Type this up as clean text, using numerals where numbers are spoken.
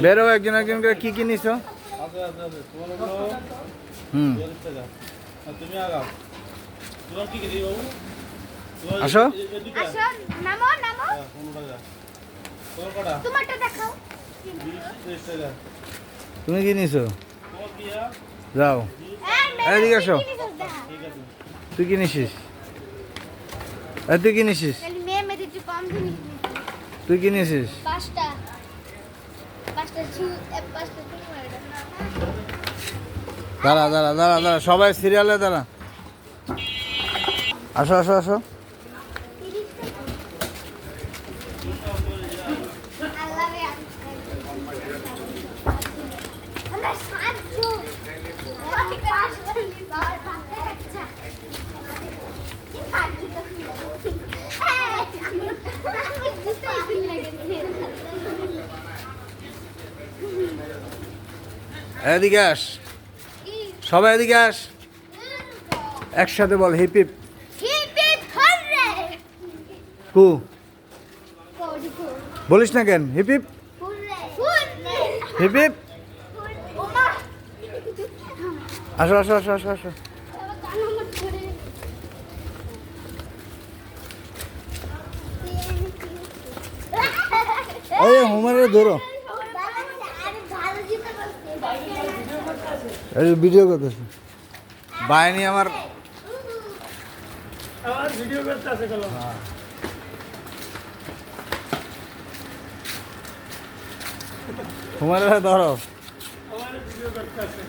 বেরো একজন একজন করে কি কি নিছো? হুম তুমি আগাও। তোমার কি দিই বাবু? আসো। আসো, নামো নামো। 15 টাকা। তোমার কটা? তোমারটা দেখাও। 20 টাকা। তুমি কি নিছো? তোমার কি যাও এদিকে আসো। ঠিক আছে। তুই কি নিছিস? তুই কি নিছিস? মেয়ে মেয়েদের একটু কম জিনিস নিয়েছি। তুই কি নিছিস? পাঁচটা তুমি মারো। দাঁড়া দাঁড়া দাঁড়া দাঁড়া সবাই সিরিয়ালে দাঁড়া। আসো আসো আসো। এদিকে আস, সবাই এদিকে আস, একসাথে বল হিপ হিপ। কু বলিস না কেন? Hip hip hip hip. আসো আসো আসো আসো আসো। ওই হোমারে ধরো, ভিডিও করতেছে বাহিনী আমার ভিডিও করতে আছে কল। হোমারে ধরো। আমার ভিডিও করতে আছে।